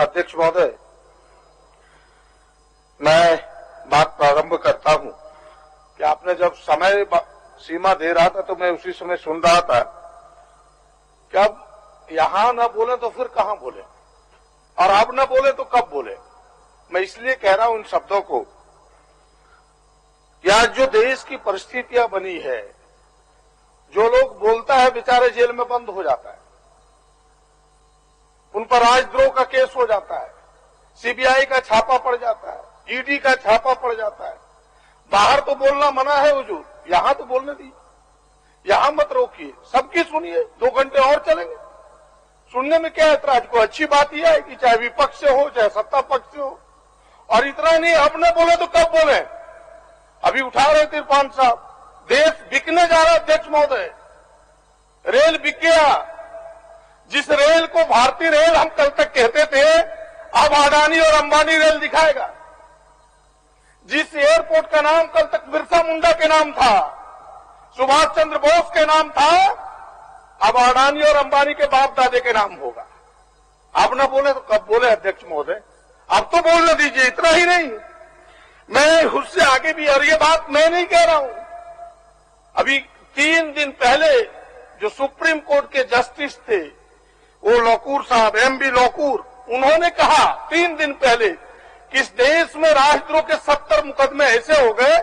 अध्यक्ष महोदय, मैं बात प्रारंभ करता हूं कि आपने जब समय सीमा दे रहा था तो मैं उसी समय सुन रहा था कि अब यहां न बोले तो फिर कहां बोले और अब न बोले तो कब बोले। मैं इसलिए कह रहा हूं इन शब्दों को कि आज जो देश की परिस्थितियां बनी है, जो लोग बोलता है बेचारे जेल में बंद हो जाता है, उन पर राजद्रोह का केस हो जाता है, सीबीआई का छापा पड़ जाता है, ईडी का छापा पड़ जाता है। बाहर तो बोलना मना है हुजूर, यहां तो बोलने दीजिए, यहां मत रोकिए, सबकी सुनिए, 2 घंटे और चलेंगे। सुनने में क्या ऐतराज, को अच्छी बात यह है कि चाहे विपक्ष से हो चाहे सत्ता पक्ष से हो। और इतना नहीं, अब न बोले तो कब बोले। अभी उठा रहे थे इरफान साहब, देश बिकने जा रहा है अध्यक्ष महोदय, रेल बिक गया। जिस रेल को भारतीय रेल हम कल तक कहते थे, अब अडानी और अंबानी रेल दिखाएगा। जिस एयरपोर्ट का नाम कल तक बिरसा मुंडा के नाम था, सुभाष चंद्र बोस के नाम था, अब अडानी और अंबानी के बाप दादे के नाम होगा। अब न बोले तो कब बोले अध्यक्ष महोदय, अब तो बोलने दीजिए। इतना ही नहीं, मैं उससे आगे भी, और ये बात मैं नहीं कह रहा हूं, अभी 3 दिन पहले जो सुप्रीम कोर्ट के जस्टिस थे, वो लोकूर साहब, एमबी लोकूर, उन्होंने कहा 3 दिन पहले कि इस देश में राजद्रोह के 70 मुकदमे ऐसे हो गए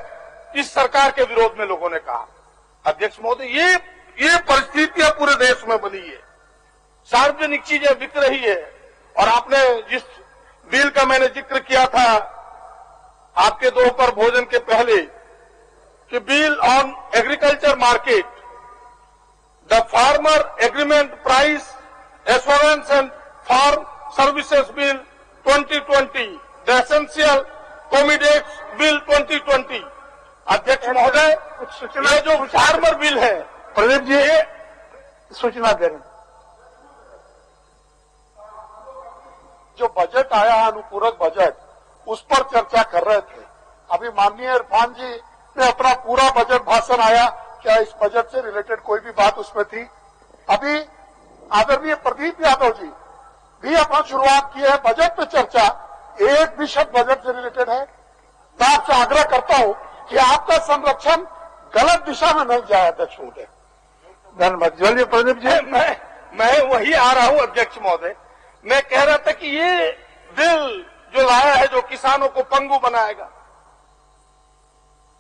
इस सरकार के विरोध में लोगों ने कहा। अध्यक्ष महोदय, ये परिस्थितियां पूरे देश में बनी है, सार्वजनिक चीजें बिक रही है। और आपने जिस बिल का मैंने जिक्र किया था आपके दोपहर भोजन के पहले कि bill on agriculture market, the farmer agreement price assurance and farm services bill 2020, the essential commodities bill 2020। अध्यक्ष महोदय, ये जो फार्मर बिल है, प्रदीप जी सूचना दे रहे, जो बजट आया अनुपूरक बजट, उस पर चर्चा कर रहे थे। अभी माननीय इरफान जी ने अपना पूरा बजट भाषण आया, क्या इस बजट से रिलेटेड कोई भी बात उसमें थी? अभी आदरणीय प्रदीप यादव जी भी अपना शुरुआत की है बजट पे चर्चा, एक भी शब्द बजट से रिलेटेड है। मैं आपसे आग्रह करता हूं कि आपका संरक्षण गलत दिशा में नहीं जाए। अध्यक्ष महोदय, धन्यवाद। चलिए प्रदीप जी, मैं वही आ रहा हूं अध्यक्ष महोदय। मैं कह रहा था कि ये बिल जो लाया है, जो किसानों को पंगु बनाएगा,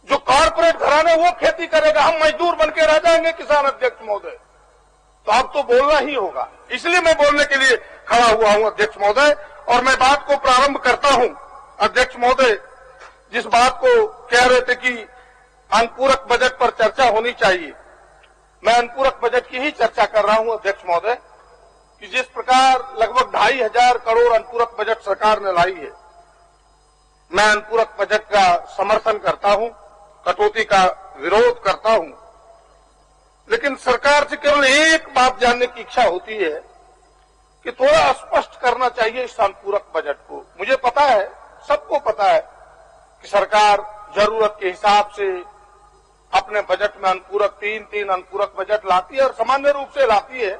जो कॉर्पोरेट घराने वो खेती करेगा, हम मजदूर बनके रह जाएंगे किसान। अध्यक्ष महोदय, तो अब तो बोलना ही होगा, इसलिए मैं बोलने के लिए खड़ा हुआ हूं अध्यक्ष महोदय। और मैं बात को प्रारंभ करता हूं अध्यक्ष महोदय, जिस बात को कह रहे थे कि अनुपूरक बजट पर चर्चा होनी चाहिए, मैं अनुपूरक बजट की ही चर्चा कर रहा हूं अध्यक्ष महोदय कि जिस प्रकार लगभग 2,500 करोड़ अनुपूरक बजट सरकार ने लाई है, मैं अनुपूरक बजट का समर्थन करता हूं, कटौती का विरोध करता हूं। लेकिन सरकार से केवल एक बात जानने की इच्छा होती है कि थोड़ा स्पष्ट करना चाहिए इस अनुपूरक बजट को। मुझे पता है, सबको पता है कि सरकार जरूरत के हिसाब से अपने बजट में अनुपूरक 3 अनुपूरक बजट लाती है और सामान्य रूप से लाती है,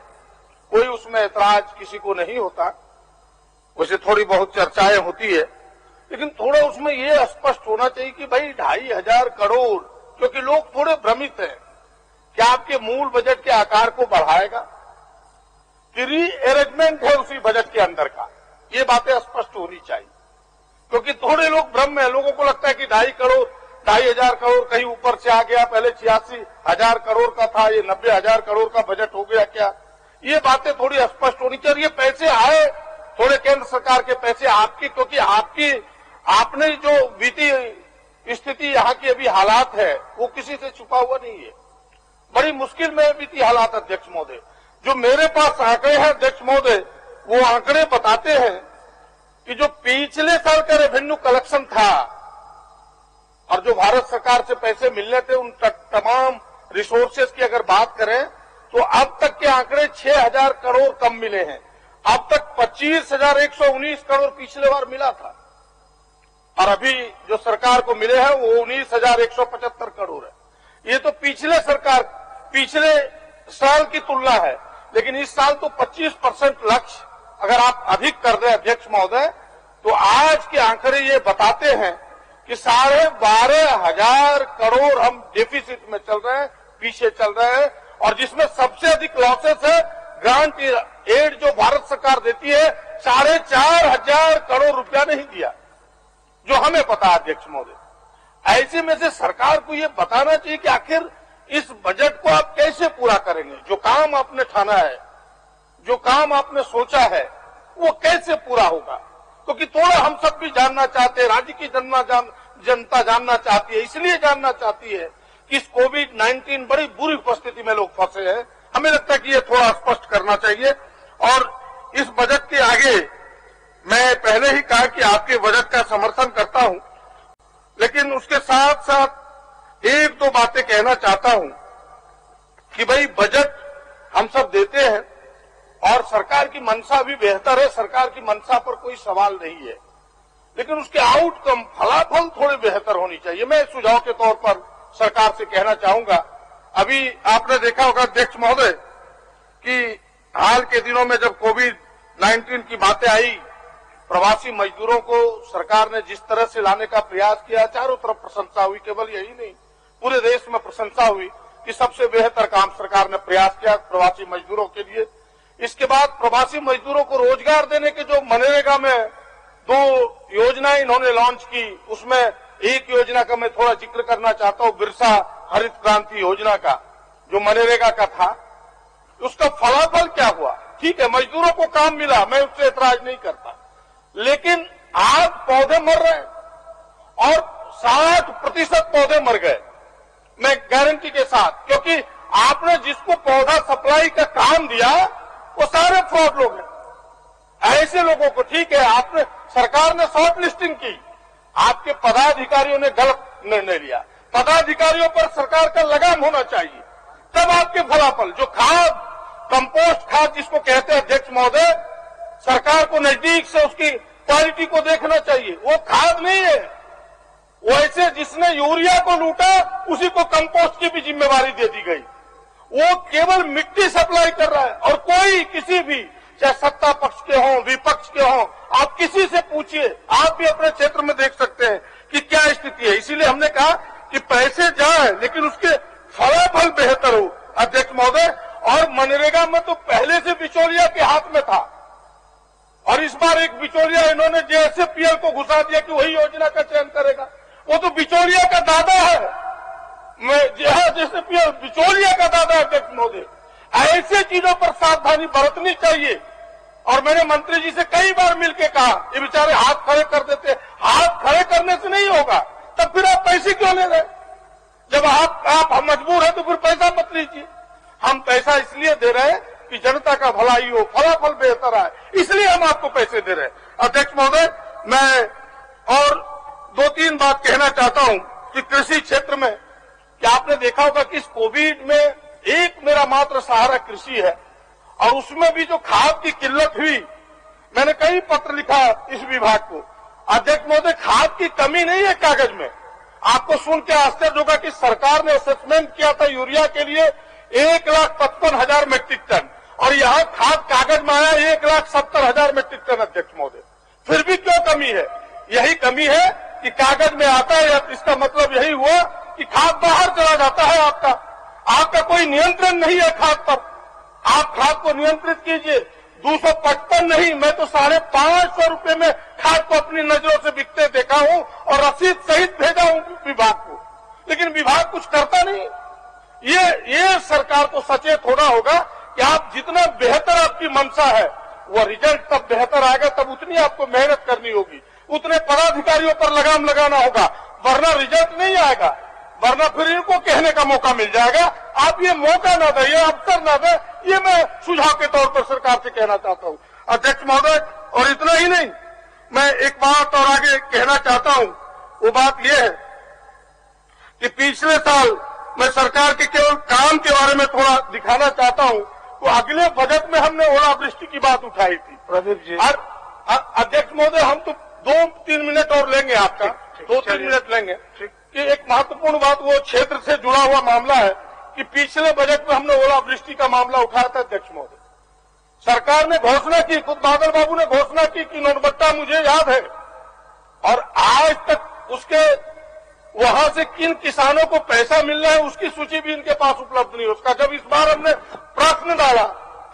कोई उसमें ऐतराज किसी को नहीं होता। वैसे थोड़ी बहुत चर्चाएं होती है, लेकिन थोड़ा उसमें यह स्पष्ट होना चाहिए कि भाई 2,500 करोड़, क्योंकि लोग थोड़े भ्रमित हैं, क्या आपके मूल बजट के आकार को बढ़ाएगा कि रीअरेंजमेंट है उसी बजट के अंदर का, ये बातें स्पष्ट होनी चाहिए। क्योंकि थोड़े लोग भ्रम में, लोगों को लगता है कि 2,500 करोड़ कहीं ऊपर से आ गया, पहले 86,000 करोड़ का था, ये 90,000 करोड़ का बजट हो गया क्या। ये बातें थोड़ी स्पष्ट होनी चाहिए। ये पैसे आए थोड़े केंद्र सरकार के पैसे आपकी, क्योंकि आपने जो वित्तीय स्थिति यहाँ की अभी हालात है वो किसी से छुपा हुआ नहीं है, बड़ी मुश्किल में वित्तीय हालात। अध्यक्ष महोदय, जो मेरे पास आंकड़े हैं अध्यक्ष महोदय, वो आंकड़े बताते हैं कि जो पिछले साल का रेवेन्यू कलेक्शन था और जो भारत सरकार से पैसे मिलने थे, उन तमाम रिसोर्सेज की अगर बात करें तो अब तक के आंकड़े 6,000 करोड़ कम मिले हैं। अब तक 25,119 करोड़ पिछले बार मिला था और अभी जो सरकार को मिले हैं वो 19,175 करोड़ है। ये तो पिछले साल की तुलना है, लेकिन इस साल तो 25% लक्ष्य अगर आप अधिक कर दें अध्यक्ष महोदय, तो आज के आंकड़े ये बताते हैं कि 12,500 करोड़ हम डेफिसिट में चल रहे हैं, पीछे चल रहे हैं, और जिसमें सबसे अधिक लॉसेस है ग्रांट एड जो भारत सरकार देती है, 4,500 करोड़ रुपया नहीं दिया, जो हमें पता है अध्यक्ष महोदय। ऐसे में से सरकार को ये बताना चाहिए कि आखिर इस बजट को आप कैसे पूरा करेंगे। जो काम आपने ठाना है, जो काम आपने सोचा है, वो कैसे पूरा होगा, क्योंकि थोड़ा हम सब भी जानना चाहते हैं, राज्य की जनता जानना चाहती है, इसलिए जानना चाहती है कि इस कोविड-19 बड़ी बुरी परिस्थिति में लोग फंसे हैं। हमें लगता है कि ये थोड़ा स्पष्ट करना चाहिए। और इस बजट के आगे मैं पहले ही कहा कि आपके बजट का समर्थन करता हूं, लेकिन उसके साथ साथ एक दो बातें कहना चाहता हूं कि भाई बजट हम सब देते हैं और सरकार की मंशा भी बेहतर है, सरकार की मंशा पर कोई सवाल नहीं है, लेकिन उसके आउटकम फलाफल थोड़े बेहतर होनी चाहिए। मैं सुझाव के तौर पर सरकार से कहना चाहूंगा, अभी आपने देखा होगा अध्यक्ष महोदय कि हाल के दिनों में जब कोविड-19 की बातें आई, प्रवासी मजदूरों को सरकार ने जिस तरह से लाने का प्रयास किया, चारों तरफ प्रशंसा हुई। केवल यही नहीं, पूरे देश में प्रशंसा हुई कि सबसे बेहतर काम सरकार ने प्रयास किया प्रवासी मजदूरों के लिए। इसके बाद प्रवासी मजदूरों को रोजगार देने के जो मनरेगा में 2 योजनाएं इन्होंने लॉन्च की, उसमें एक योजना का मैं थोड़ा जिक्र करना चाहता हूं, बिरसा हरित क्रांति योजना का, जो मनरेगा का था। उसका फलाफल क्या हुआ? ठीक है, मजदूरों को काम मिला, मैं उससे ऐतराज नहीं करता, लेकिन आज पौधे मर रहे हैं और 60% पौधे मर गए, मैं गारंटी के साथ, क्योंकि आपने जिसको पौधा सप्लाई का काम दिया वो सारे फ्रॉड लोग हैं। ऐसे लोगों को, ठीक है, आपने सरकार ने शॉर्ट लिस्टिंग की, आपके पदाधिकारियों ने गलत निर्णय लिया। पदाधिकारियों पर सरकार का लगाम होना चाहिए, तब आपके फलाफल। जो खाद, कंपोस्ट खाद जिसको कहते हैं अध्यक्ष महोदय, सरकार को नजदीक से उसकी क्वालिटी को देखना चाहिए। वो खाद नहीं है, वो ऐसे जिसने यूरिया को लूटा उसी को कंपोस्ट की भी जिम्मेवारी दे दी गई। वो केवल मिट्टी सप्लाई कर रहा है, और कोई किसी भी, चाहे सत्ता पक्ष के हों, विपक्ष के हों, आप किसी से पूछिए, आप भी अपने क्षेत्र में देख सकते हैं कि क्या स्थिति है। इसीलिए हमने कहा कि पैसे जाए लेकिन उसके फलाफल बेहतर हो अध्यक्ष महोदय। और मनरेगा में तो पहले से बिचौलिया के हाथ में था, और इस बार एक बिचौलिया इन्होंने जेएसएफपीएल को घुसा दिया कि वही योजना का चयन करेगा। वो तो बिचौलिया का दादा है, जेएसएफपीएल बिचौलिया का दादा है अध्यक्ष महोदय। ऐसे चीजों पर सावधानी बरतनी चाहिए। और मैंने मंत्री जी से कई बार मिलकर कहा, ये बेचारे हाथ खड़े कर देते। हाथ खड़े करने से नहीं होगा, तब फिर आप पैसे क्यों ले रहे? जब आप मजबूर है तो फिर पैसा मत लीजिए। हम पैसा इसलिए दे रहे हैं कि जनता का भलाई हो, फलाफल बेहतर आए, इसलिए हम आपको पैसे दे रहे हैं। अध्यक्ष महोदय, मैं और 2-3 बात कहना चाहता हूं कि कृषि क्षेत्र में, कि आपने देखा होगा कि इस कोविड में एक मेरा मात्र सहारा कृषि है, और उसमें भी जो खाद की किल्लत हुई, मैंने कई पत्र लिखा इस विभाग को। अध्यक्ष महोदय, खाद की कमी नहीं है कागज में। आपको सुन के आश्चर्य होगा कि सरकार ने असेसमेंट किया था यूरिया के लिए 1,55,000 मेट्रिक टन, और यहां खाद कागज में आया 1,70,000 मेट्रिक टन अध्यक्ष महोदय। फिर भी क्यों कमी है? यही कमी है कि कागज में आता है, इसका मतलब यही हुआ कि खाद बाहर चला जाता है। आपका कोई नियंत्रण नहीं है खाद पर। आप खाद को नियंत्रित कीजिए। 255 नहीं, मैं तो 550 रुपए में खाद को अपनी नजरों से बिकते देखा हूं और रसीद सहित भेजा हूं विभाग को, लेकिन विभाग कुछ करता नहीं। ये सरकार को सचेत होना होगा कि आप जितना बेहतर आपकी मंशा है, वो रिजल्ट तब बेहतर आएगा, तब उतनी आपको मेहनत करनी होगी, उतने पदाधिकारियों पर लगाम लगाना होगा, वरना रिजल्ट नहीं आएगा, वरना फिर इनको कहने का मौका मिल जाएगा। आप ये मौका ना दें, ये अवसर ना दें, ये मैं सुझाव के तौर पर सरकार से कहना चाहता हूं अध्यक्ष महोदय। और इतना ही नहीं, मैं एक बात और आगे कहना चाहता हूं, वो बात यह है कि पिछले साल मैं सरकार के केवल काम के बारे में थोड़ा दिखाना चाहता हूं, तो अगले बजट में हमने ओलावृष्टि की बात उठाई थी प्रदीप जी। और अध्यक्ष महोदय, हम तो 2-3 मिनट और लेंगे आपका, 2-3 मिनट लेंगे कि एक महत्वपूर्ण बात, वो क्षेत्र से जुड़ा हुआ मामला है कि पिछले बजट में हमने ओलावृष्टि का मामला उठाया था अध्यक्ष महोदय। सरकार ने घोषणा की, खुद बादल बाबू ने घोषणा की कि नोटबट्टा मुझे याद है, और आज तक उसके वहां से किन किसानों को पैसा मिल रहा है उसकी सूची भी इनके पास उपलब्ध नहीं है। उसका जब इस बार हमने प्रश्न डाला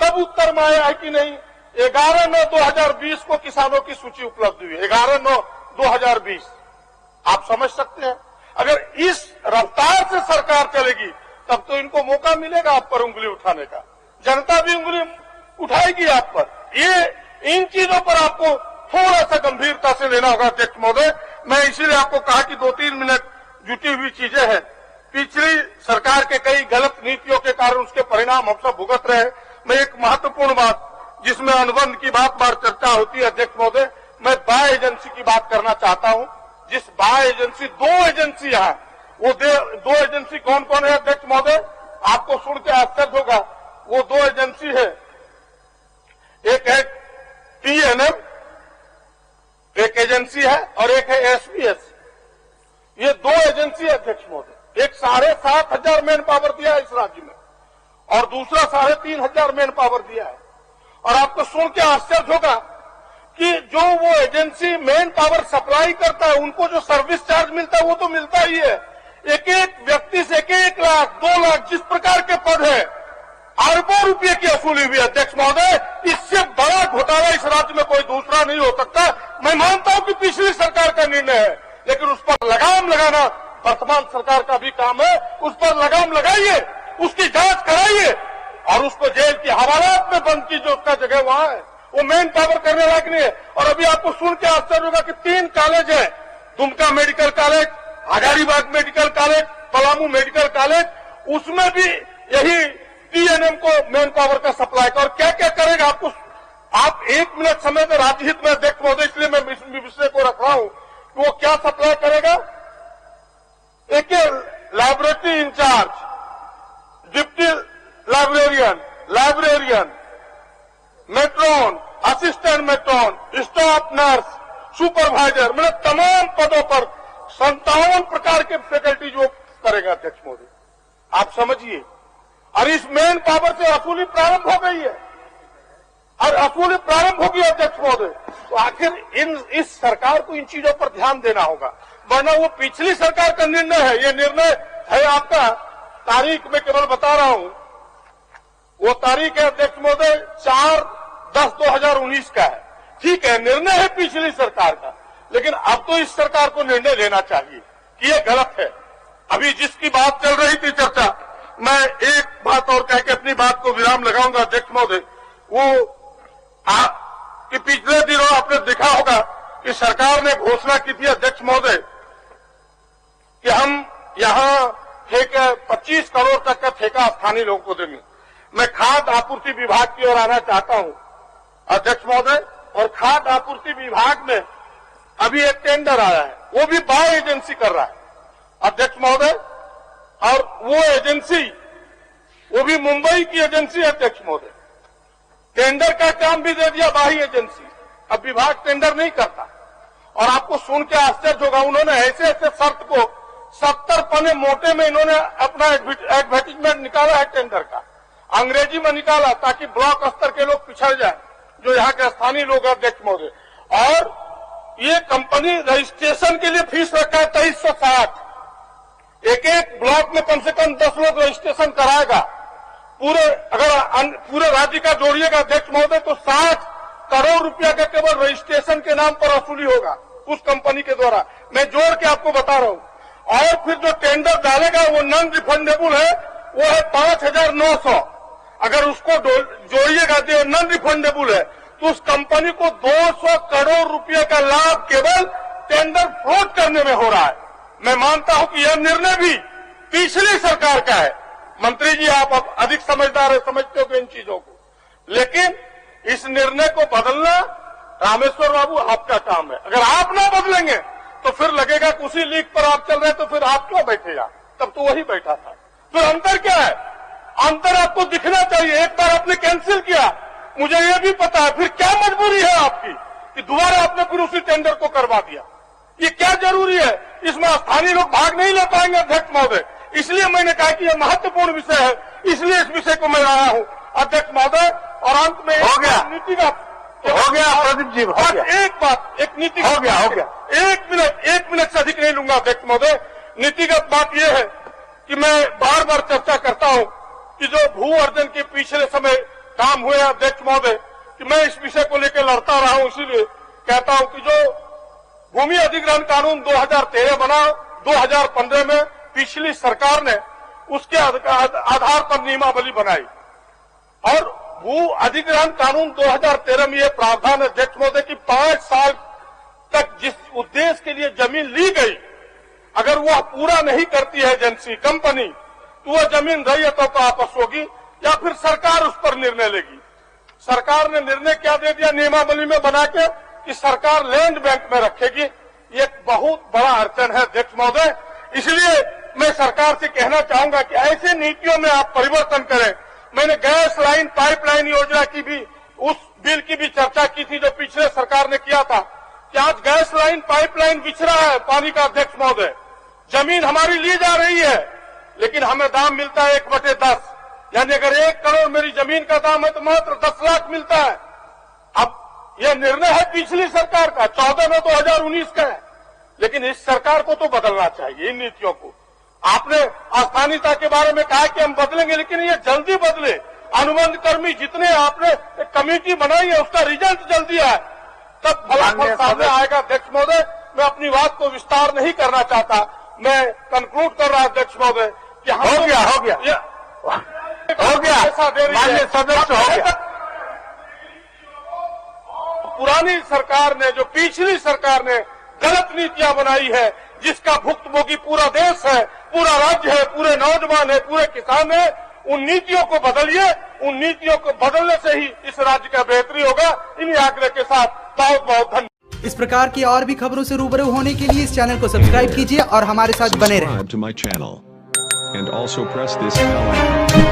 तब उत्तर में आया है कि नहीं 11/9/2020 को किसानों की सूची उपलब्ध हुई, 11/9/2020। आप समझ सकते हैं, अगर इस रफ्तार से सरकार चलेगी तब तो इनको मौका मिलेगा आप पर उंगली उठाने का, जनता भी उंगली उठाएगी आप पर। ये इन चीजों पर आपको थोड़ा सा गंभीरता से लेना होगा अध्यक्ष महोदय। मैं इसीलिए आपको कहा कि 2-3 मिनट जुटी हुई चीजें हैं, पिछली सरकार के कई गलत नीतियों के कारण उसके परिणाम हम सब भुगत रहे हैं। मैं एक महत्वपूर्ण बात जिसमें अनुबंध की बार चर्चा होती है अध्यक्ष महोदय, मैं बाय एजेंसी की बात करना चाहता हूं। जिस बाय एजेंसी, 2 एजेंसियां हैं, वो 2 एजेंसी कौन कौन है अध्यक्ष महोदय, आपको सुन के आश्चर्य होगा। वो 2 एजेंसी है, एक है TNM, एक एजेंसी है, और एक है SBS। ये 2 एजेंसी है अध्यक्ष महोदय। एक 7,500 मैन पावर दिया है इस राज्य में और दूसरा 3,500 मैन पावर दिया है। और आपको सुन के आश्चर्य होगा कि जो वो एजेंसी मैन पावर सप्लाई करता है उनको जो सर्विस चार्ज मिलता है वो तो मिलता ही है। एक एक व्यक्ति से 1 लाख 2 लाख जिस प्रकार के पद है, अरबों रुपये की वसूली हुई अध्यक्ष महोदय। इससे बड़ा घोटाला इस राज्य में कोई दूसरा नहीं हो सकता। मैं मानता हूं कि पिछली सरकार का निर्णय है, लेकिन उस पर लगाम लगाना वर्तमान सरकार का भी काम है। उस पर लगाम लगाइए, उसकी जांच कराइए और उसको जेल की हवालात में बंद कीजिए। उसका जगह वहां है, वो मैन पावर करने लायक नहीं है। और अभी आपको सुन के आश्चर्य होगा कि 3 कॉलेज है, Dumka medical college, Hazaribagh medical college, Palamu medical college, उसमें भी यही TNM को मैन पावर का सप्लाई का। और क्या क्या करेगा आपको, आप 1 मिनट समय में राज्य हित में अध्यक्ष महोदय, इसलिए मैं विषय को रख रहा हूं कि वो क्या सप्लाई करेगा। एक laboratory incharge, deputy librarian, matron, assistant matron, staff nurse, supervisor, मतलब तमाम पदों पर 57 प्रकार के फैकल्टी जो करेगा अध्यक्ष महोदय। आप समझिए, और इस मेन पावर से वसूली प्रारंभ हो गई है और वसूली प्रारंभ होगी अध्यक्ष महोदय। तो आखिर इस सरकार को इन चीजों पर ध्यान देना होगा, वरना वो पिछली सरकार का निर्णय है। ये निर्णय है आपका, तारीख में केवल बता रहा हूं, वो तारीख है अध्यक्ष महोदय 4/10/2019 का है। ठीक है, निर्णय है पिछली सरकार का, लेकिन अब तो इस सरकार को निर्णय लेना चाहिए कि ये गलत है। अभी जिसकी बात चल रही थी चर्चा, मैं एक बात और कह के अपनी बात को विराम लगाऊंगा अध्यक्ष महोदय। वो कि पिछले दिनों आपने देखा होगा कि सरकार ने घोषणा की थी अध्यक्ष महोदय कि हम यहां ठेके 25 करोड़ तक का ठेका स्थानीय लोगों को देंगे। मैं खाद्य आपूर्ति विभाग की ओर आना चाहता हूं अध्यक्ष महोदय, और खाद्य आपूर्ति विभाग में अभी एक टेंडर आया है, वो भी बाय एजेंसी कर रहा है अध्यक्ष महोदय। और वो एजेंसी, वो भी मुंबई की एजेंसी है अध्यक्ष महोदय। टेंडर का काम भी दे दिया बाह्य एजेंसी, अब विभाग टेंडर नहीं करता। और आपको सुन के आश्चर्य होगा, उन्होंने ऐसे ऐसे शर्त को 70 पन्ने मोटे में इन्होंने अपना एडवर्टीजमेंट निकाला है टेंडर का, अंग्रेजी में निकाला ताकि ब्लॉक स्तर के लोग पिछड़ जाए, जो यहाँ के स्थानीय लोग अध्यक्ष महोदय। और ये कंपनी रजिस्ट्रेशन के लिए फीस रखा है 2360। एक ब्लॉक में कम से कम 10 लोग रजिस्ट्रेशन कराएगा। पूरे राज्य का जोड़िएगा अध्यक्ष महोदय तो 60 करोड़ रुपया का केवल रजिस्ट्रेशन के नाम पर वसूली होगा उस कंपनी के द्वारा। मैं जोड़ के आपको बता रहा हूं। और फिर जो टेंडर डालेगा वो नॉन रिफंडेबल है, वो है 5,900। अगर उसको जोड़िएगा जो नॉन रिफंडेबल है तो उस कंपनी को 200 करोड़ रुपये का लाभ केवल टेंडर फ्रॉड करने में हो रहा है। मैं मानता हूं कि यह निर्णय भी पिछली सरकार का है। मंत्री जी आप अब अधिक समझदार है, समझते हो इन चीजों को, लेकिन इस निर्णय को बदलना रामेश्वर बाबू आपका काम है। अगर आप ना बदलेंगे तो फिर लगेगा कि उसी लीक पर आप चल रहे हैं, तो फिर आप क्यों बैठे यहाँ, तब तो वही बैठा था। फिर अंतर क्या है, अंतर आपको दिखना चाहिए। एक बार आपने कैंसिल किया, मुझे ये भी पता है, फिर क्या मजबूरी है आपकी कि दोबारा आपने फिर उसी टेंडर को करवा दिया। ये क्या जरूरी है, इसमें स्थानीय लोग भाग नहीं ले पाएंगे अध्यक्ष महोदय। इसलिए मैंने कहा कि यह महत्वपूर्ण विषय है, इसलिए इस विषय को मैं लाया हूं अध्यक्ष महोदय। और अंत में हो गया। नीतिगत हो गया प्रदीप जी, हो गया। एक बात, एक नीतिगत हो गया। एक मिनट से अधिक नहीं लूंगा अध्यक्ष महोदय। नीतिगत बात यह है कि मैं बार बार चर्चा करता हूं कि जो भू अर्जन के पिछले समय काम हुए हैं अध्यक्ष महोदय, कि मैं इस विषय को लेकर लड़ता रहा हूं। इसीलिए कहता हूं कि जो भूमि अधिग्रहण कानून 2013 बना, 2015 में पिछली सरकार ने उसके आधार पर नियमावली बनाई और भू अधिग्रहण कानून 2013 में यह प्रावधान है अध्यक्ष महोदय कि 5 साल तक जिस उद्देश्य के लिए जमीन ली गई, अगर वह पूरा नहीं करती है एजेंसी कंपनी, तो वह जमीन रैयतों को वापस होगी या फिर सरकार उस पर निर्णय लेगी। सरकार ने निर्णय क्या दे दिया नियमावली में बना के कि सरकार लैंड बैंक में रखेगी। ये एक बहुत बड़ा अड़चन है अध्यक्ष महोदय। इसलिए मैं सरकार से कहना चाहूंगा कि ऐसे नीतियों में आप परिवर्तन करें। मैंने गैस लाइन पाइपलाइन योजना की भी, उस बिल की भी चर्चा की थी जो पिछले सरकार ने किया था कि आज गैस लाइन पाइपलाइन बिछ रहा है पानी का अध्यक्ष महोदय। जमीन हमारी ली जा रही है लेकिन हमें दाम मिलता है 1/10, यानी अगर 1 करोड़ मेरी जमीन का दाम है तो मात्र 10 लाख मिलता है। अब यह निर्णय है पिछली सरकार का, 14 में 2019 का है, लेकिन इस सरकार को तो बदलना चाहिए इन नीतियों को। आपने स्थानीयता के बारे में कहा कि हम बदलेंगे, लेकिन ये जल्दी बदले। अनुबंध कर्मी जितने आपने एक कमेटी बनाई है उसका रिजल्ट जल्दी आए, तब फलाफल सामने आएगा अध्यक्ष महोदय। मैं अपनी बात को विस्तार नहीं करना चाहता, मैं कंक्लूड कर रहा अध्यक्ष महोदय कि हम हो गया माननीय सदस्य, हो गया। पुरानी सरकार ने, जो पिछली सरकार ने गलत नीतियां बनाई है, जिसका भुक्तभोगी पूरा देश है, पूरा राज्य है, पूरे नौजवान है, पूरे किसान है, उन नीतियों को बदलिए। उन नीतियों को बदलने से ही इस राज्य का बेहतरी होगा। इन्हीं आग्रह के साथ बहुत बहुत धन्यवाद। इस प्रकार की और भी खबरों से रूबरू होने के लिए इस चैनल को सब्सक्राइब कीजिए और हमारे साथ बने रहें। Subscribe to my channel and also press this bell icon.